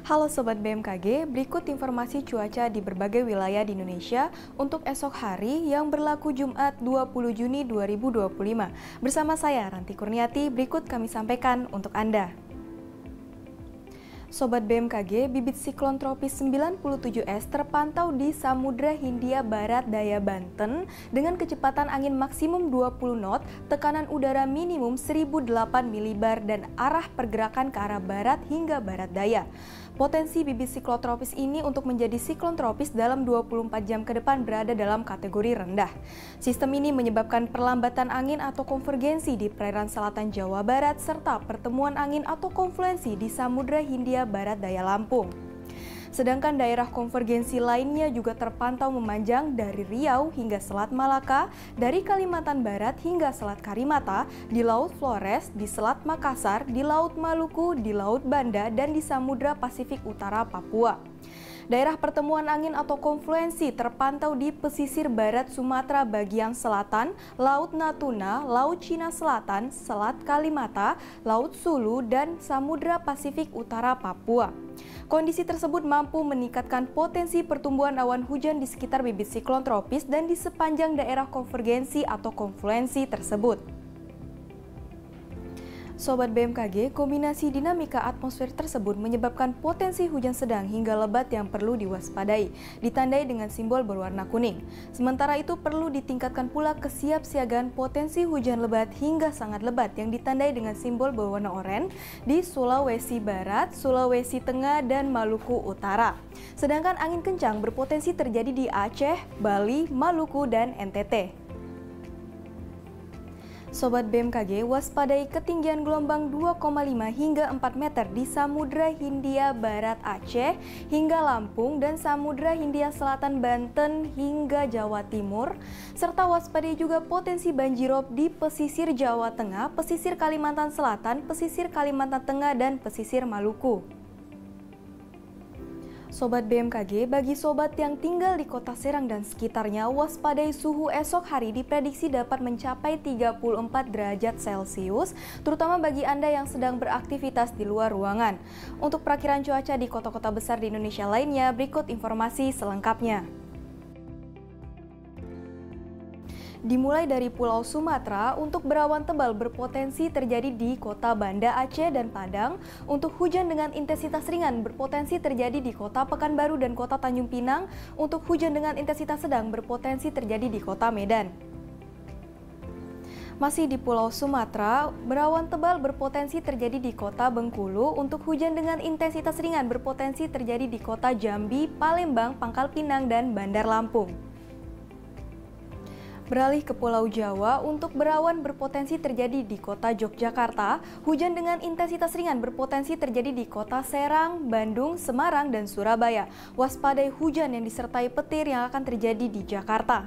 Halo Sobat BMKG, berikut informasi cuaca di berbagai wilayah di Indonesia untuk esok hari yang berlaku Jumat 20 Juni 2025. Bersama saya Ranti Kurniati, berikut kami sampaikan untuk Anda. Sobat BMKG, bibit siklon tropis 97S terpantau di Samudra Hindia Barat Daya Banten dengan kecepatan angin maksimum 20 knot, tekanan udara minimum 1008 milibar dan arah pergerakan ke arah barat hingga barat daya. Potensi bibit siklon tropis ini untuk menjadi siklon tropis dalam 24 jam ke depan berada dalam kategori rendah. Sistem ini menyebabkan perlambatan angin atau konvergensi di perairan selatan Jawa Barat serta pertemuan angin atau konfluensi di Samudra Hindia Barat Daya Lampung. Sedangkan daerah konvergensi lainnya juga terpantau memanjang dari Riau hingga Selat Malaka, dari Kalimantan Barat hingga Selat Karimata, di Laut Flores, di Selat Makassar, di Laut Maluku, di Laut Banda, dan di Samudra Pasifik Utara Papua. Daerah pertemuan angin atau konfluensi terpantau di pesisir barat Sumatera bagian selatan, Laut Natuna, Laut Cina Selatan, Selat Kalimata, Laut Sulu, dan Samudra Pasifik Utara Papua. Kondisi tersebut mampu meningkatkan potensi pertumbuhan awan hujan di sekitar bibit siklon tropis dan di sepanjang daerah konvergensi atau konfluensi tersebut. Sobat BMKG, kombinasi dinamika atmosfer tersebut menyebabkan potensi hujan sedang hingga lebat yang perlu diwaspadai, ditandai dengan simbol berwarna kuning. Sementara itu perlu ditingkatkan pula kesiapsiagaan potensi hujan lebat hingga sangat lebat yang ditandai dengan simbol berwarna oranye di Sulawesi Barat, Sulawesi Tengah, dan Maluku Utara. Sedangkan angin kencang berpotensi terjadi di Aceh, Bali, Maluku, dan NTT. Sobat BMKG, waspadai ketinggian gelombang 2,5 hingga 4 meter di Samudra Hindia Barat Aceh hingga Lampung dan Samudra Hindia Selatan Banten hingga Jawa Timur, serta waspadai juga potensi banjirop di pesisir Jawa Tengah, pesisir Kalimantan Selatan, pesisir Kalimantan Tengah, dan pesisir Maluku. Sobat BMKG, bagi sobat yang tinggal di kota Serang dan sekitarnya, waspadai suhu esok hari diprediksi dapat mencapai 34 derajat Celcius, terutama bagi Anda yang sedang beraktivitas di luar ruangan. Untuk perakiran cuaca di kota-kota besar di Indonesia lainnya, berikut informasi selengkapnya. Dimulai dari Pulau Sumatera, untuk berawan tebal berpotensi terjadi di kota Banda Aceh dan Padang. Untuk hujan dengan intensitas ringan berpotensi terjadi di kota Pekanbaru dan kota Tanjung Pinang. Untuk hujan dengan intensitas sedang berpotensi terjadi di kota Medan. Masih di Pulau Sumatera, berawan tebal berpotensi terjadi di kota Bengkulu. Untuk hujan dengan intensitas ringan berpotensi terjadi di kota Jambi, Palembang, Pangkal Pinang, dan Bandar Lampung. Beralih ke Pulau Jawa, untuk berawan berpotensi terjadi di kota Yogyakarta, hujan dengan intensitas ringan berpotensi terjadi di kota Serang, Bandung, Semarang, dan Surabaya. Waspadai hujan yang disertai petir yang akan terjadi di Jakarta.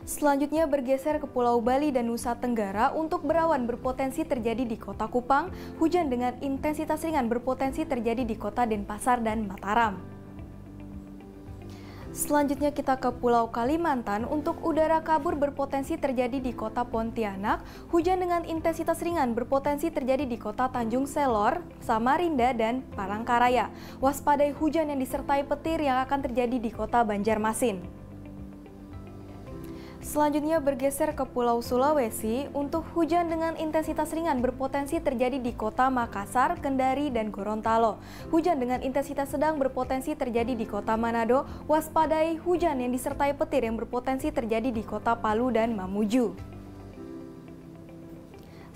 Selanjutnya bergeser ke Pulau Bali dan Nusa Tenggara, untuk berawan berpotensi terjadi di kota Kupang, hujan dengan intensitas ringan berpotensi terjadi di kota Denpasar dan Mataram. Selanjutnya kita ke Pulau Kalimantan, untuk udara kabur berpotensi terjadi di kota Pontianak, hujan dengan intensitas ringan berpotensi terjadi di kota Tanjung Selor, Samarinda, dan Palangkaraya. Waspadai hujan yang disertai petir yang akan terjadi di kota Banjarmasin. Selanjutnya bergeser ke Pulau Sulawesi, untuk hujan dengan intensitas ringan berpotensi terjadi di kota Makassar, Kendari, dan Gorontalo. Hujan dengan intensitas sedang berpotensi terjadi di kota Manado. Waspadai hujan yang disertai petir yang berpotensi terjadi di kota Palu dan Mamuju.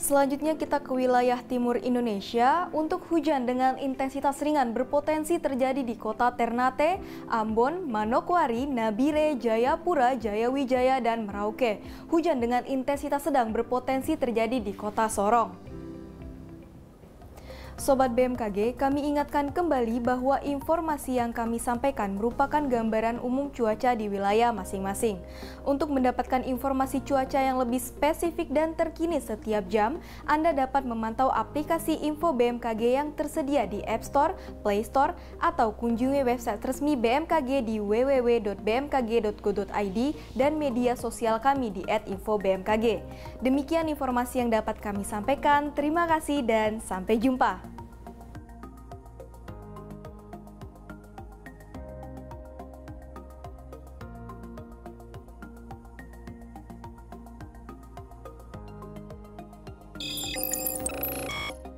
Selanjutnya kita ke wilayah timur Indonesia, untuk hujan dengan intensitas ringan berpotensi terjadi di kota Ternate, Ambon, Manokwari, Nabire, Jayapura, Jayawijaya, dan Merauke. Hujan dengan intensitas sedang berpotensi terjadi di kota Sorong. Sobat BMKG, kami ingatkan kembali bahwa informasi yang kami sampaikan merupakan gambaran umum cuaca di wilayah masing-masing. Untuk mendapatkan informasi cuaca yang lebih spesifik dan terkini setiap jam, Anda dapat memantau aplikasi Info BMKG yang tersedia di App Store, Play Store, atau kunjungi website resmi BMKG di www.bmkg.go.id dan media sosial kami di @infobmkg. Demikian informasi yang dapat kami sampaikan. Terima kasih dan sampai jumpa.